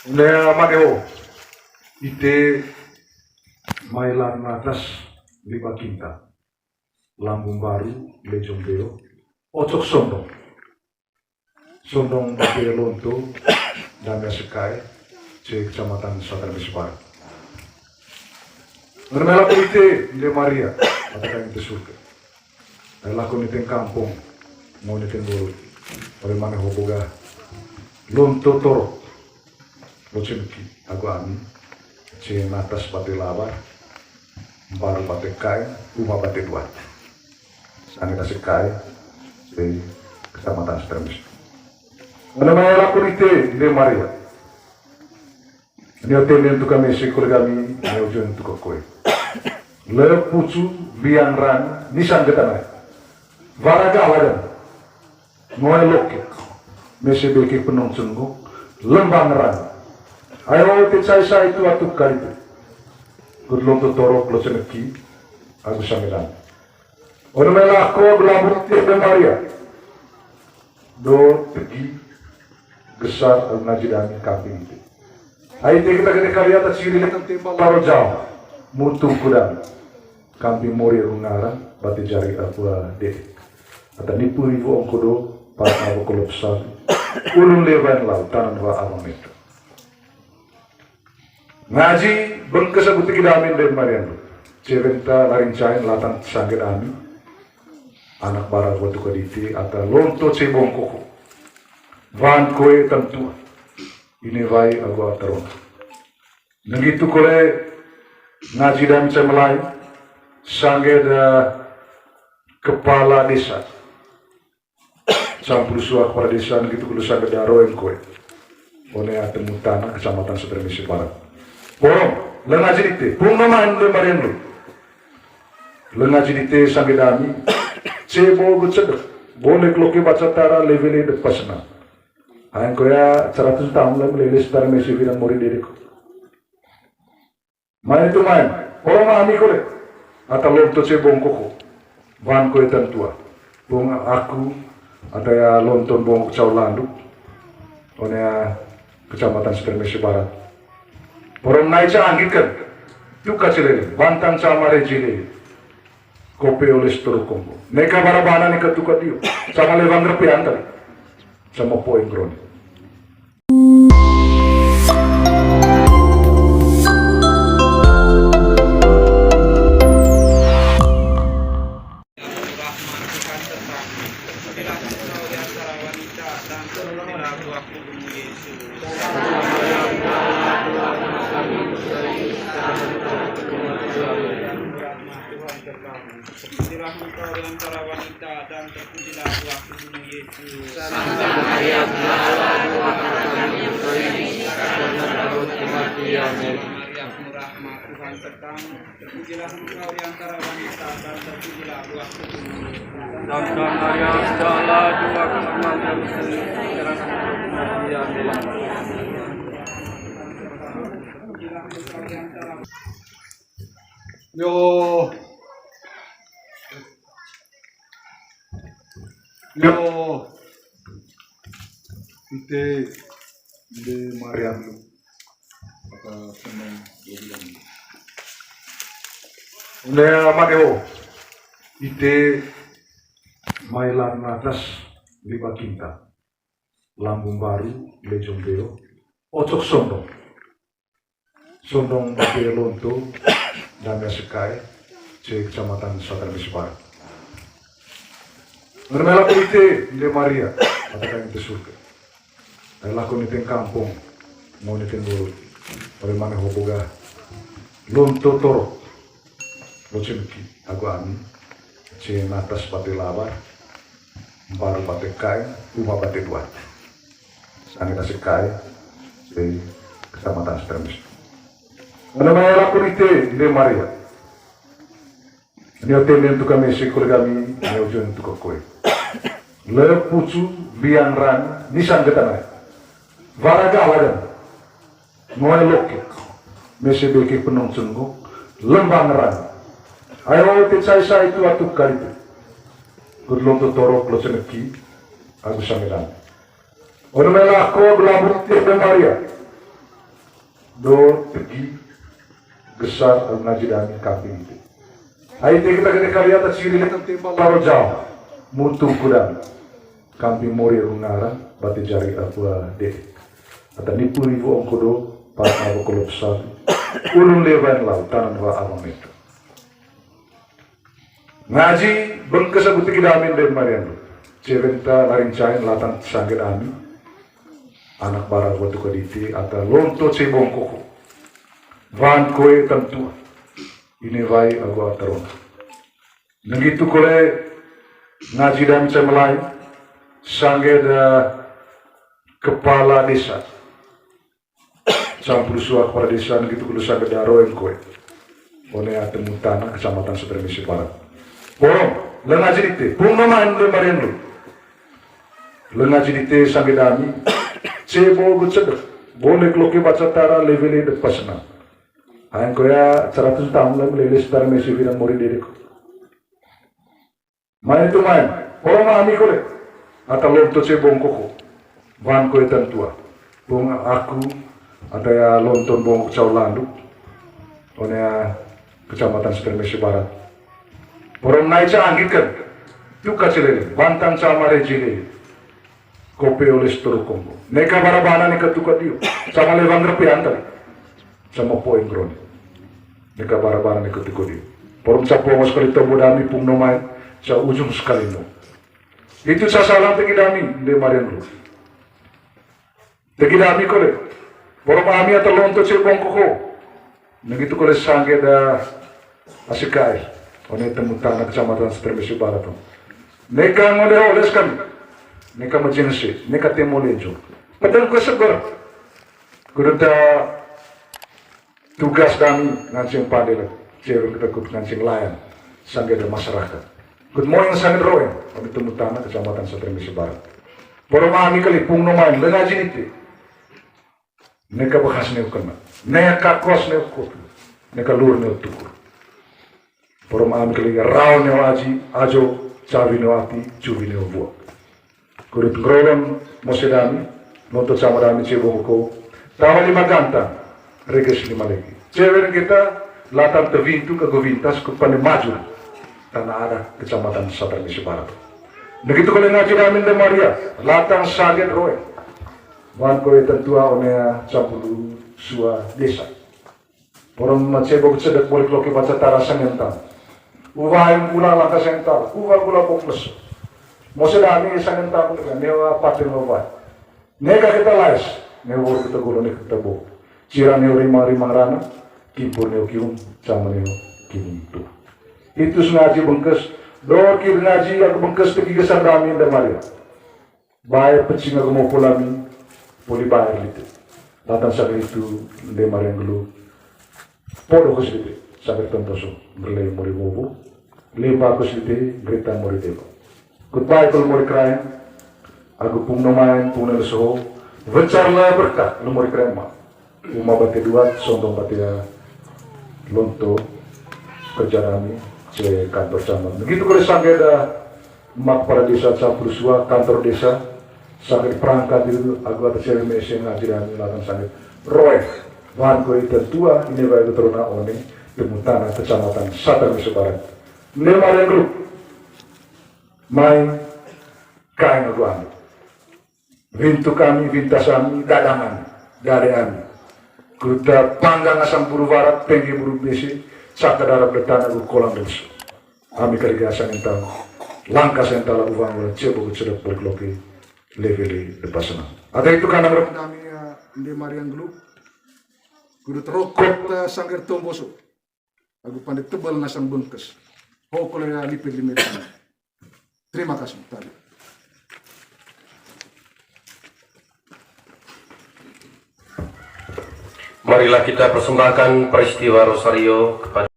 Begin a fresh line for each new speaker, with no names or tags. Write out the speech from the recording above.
Nea maneo ite mailan atas lima kinta Lambung Baru Lejong Beo Ocok Sondong Babe Lonto Damya Sekai C Kecamatan Sadar Barat. Ngermela ite Le Maria Atakan ite surga Lakon ite kampung Mau ite bolu Oleh mana hoboga Lonto Toro Locenki aku ami C natas bate labar baru bate kai rumah bate dua sana kasih kai di kecamatan Stremis. Menamai lakon ite Le Maria ini hotel untuk kami sekolah kami ujian untuk kue le pucu biang ran nisan ketanai varaga alagan ngoe loke mese beki penong sungguh lembang ran ayo saya itu atuk kali itu gudlong tu torok lo seneki aku sangiran orang melah ko belabur Le Maria do tegi besar al-najidani kamping itu ayo kita karya atas siri lekan timbal laro jauh mutung kudang kamping mori rungaran bati jari apa deh atau nipu ibu ongkodo para abu kolopsal ulun leban lau tanan wa awang itu ngaji bengkesa buti kidamin Le Maria cewenta lain cain latang sangget ami anak barang waktu kaditi atau lonto cebong koko van koe tentu ini vai agak terong begitu kole ngaji dan cemelai sangget kepala desa campur suak kepala desa begitu kulu sangget daro yang koe oleh atemu tanah kecamatan Sedermisi Barat. Borong, lengaji dite, pung namain Le Maria lu. Lengaji dite sambil dami, cebo gucedek, boleh kloki baca tara level de pasna. Ayang koya 100 tahun lagi leles dari mesi bilang mori diriku. Main itu main, orang ami kole, atau lonto cebong koko, van koe tentua, bong aku ada ya lonton bong cau landu, oleh kecamatan Sedermisi Barat. Orang naik angin kan, juga celele, bantang sama rejile, kopi oleh seluruh kombo. Neka barabana neka tukat diu, sama lewang repi antar, sama poin kroni.
Terpujilah Engkau di antara wanita dan terpujilah buah tubuhmu Yesus.
Santa Maria, Allah doakan yang ini sekarang dan pada kematian.
Maria penuh rahmat, Tuhan sertamu. Terpujilah Engkau di antara wanita dan terpujilah buah tubuhmu Yesus.
Santa Maria, Allah doakan yang ini sekarang dan pada kematian.
Terpujilah Engkau di antara
Yo ite Le Maria lu apa senang bilang nea maneo ite mailan atas lima kinta Lambung Baru Lejong Beo Ocok Sondong Babe Lonto Damya Sekai C Kecamatan Sadar Barat. Ngermela ite Le Maria Atakan ite surga lakon ite kampung Mau ite bolu Oleh mana hoboga Lonto Toro Locenki aku ami C natas bate labar baru bate kai rumah bate dua sana kasih kai di kecamatan Stremis. Menamai lakon ite Le Maria ini hotel untuk kami sekolah kami ujian untuk kue le pucu biang ran nisan ketanai varaga alagan ngoe loke mese beki penong sungguh lembang ran ayo saya itu atuk kali itu gudlong tu torok lo seneki aku sangiran orang melah ko belabur Le Maria do pergi besar ngaji dami kamping itu. Hai kita karya tak ciri letak timbal laro jauh mutu kudang kamping mori rungara bati jari apa deh. Atau nipu ribu ongkodo pas mau kolop besar ulun leban lautan wa awang itu. Ngaji bengkes aku tiga amin dan marian cewenta larincain latan sangkit amin anak barang waktu kediti atau lonto cebong koko van koe tentu ini vai aku ataron begitu kole ngaji dan cemelai sangkit kepala desa campur suak pada desa begitu kule sangkit daroen koe one atemu tanah kecamatan Supremisi Barat. Borong, lengaji dite, pung namain le marian lu. Lengaji dite sambil dami, cebo gucedek, boleh kloki baca tara leveli de pasna. Ayang koya 100 tahun lagi leles tar mesi firang mori dedek. Main itu main, borong ami kole, atau lonto cebong koko, van koe tentua, pung aku, ada ya lonton bong caulandu, onea kecamatan Supremisi Barat. Orang naik canggih kan, tu kacilele, bantang sama rejile, kopi oleh seluruh kombo. Neka barabana neka tukat diu, sama lewang repi antar, sama poin groni. Neka barabana neka tukat diu. Orang capo mas sekali tobo dami pung nomai, sa ujung sekali no. Itu sa salam tegi dami de marian lu. Tegi dami kole, orang kami atau lonto cebong koko, begitu kole sangge da asikai. One temu tanah kecamatan Supremisi Barat. Neka ngode oles kami, neka majensi, neka temu lejo. Padahal gue segar, gue tugas kami ngancing padel, cewek kita kut ngancing layan, sangga ada masyarakat. Gue mau yang sangga roen, kami temu tanah kecamatan Supremisi Barat. Porong kami kali pung nomain, lengaji niti. Neka bekas neukena, neka kos neukut, neka lur neutukur. Porong kami kali raw newaji, ajo, cawi newati, cubi neubuak. Kurit ngrolon mosedami, nonton sama dami cebongko, tawa 5 gantang, reges 5 lagi. Cewek kita latang tevintu ke govintas ke maju tanah ada kecamatan Supremisi Barat. Begitu kalau ngaji amin de Maria, latang saget roe. Wan koe tentua onea campulu sua desa. Porong macebok sedek boleh kloki baca tarasan entang. Uwain pula lakas ental, uwa pula fokus. Mose dami isang entang dengan newa patin uwai. Nega kita lais, newa kita gulo ne kita bo. Cira neo rima rana, kimpur neo kium, sama neo kium tu. Itu sengaji bengkes, dor kir ngaji aku bengkes pergi ke dami dan Maria. Bayar pecing aku mau pulami, puli bayar itu. Datang saat itu de Maria dulu, podo ke situ. Sampai tentoso berlei mori bobo, lemba aku situ berita mori debo. Goodbye kalau mori krain, aku pung nomain pung neleso, vencarlah berkah lu mori krain ma. Uma bati dua, sondong bati lonto kerja kami ke kantor camat. Begitu kalau sampai ada mak para desa campur sua kantor desa, sampai perangkat itu aku atas cewek mesin ngaji kami lakukan sampai roy. Wan koi tentua ini baik teruna one. Temu tanah kecamatan Supremisi Barat. Nemaren grup main kain aku ambil. Vintu kami, vintas kami, dadangan, darean. Kuda panggang asam buru barat, penggi buru besi, saka darab letan aku kolam desu. Kami kerjaan entah, langkah entah lagu bangga, cebok cedek berkloki, leveli lepasana. Ada itu karena mereka kami Nemaren grup. Kuda terokot sangger tomboso. Aku pandai tebal nasang bengkes. Hokol ya lipit limitan. Terima kasih tadi.
Marilah kita persembahkan peristiwa Rosario kepada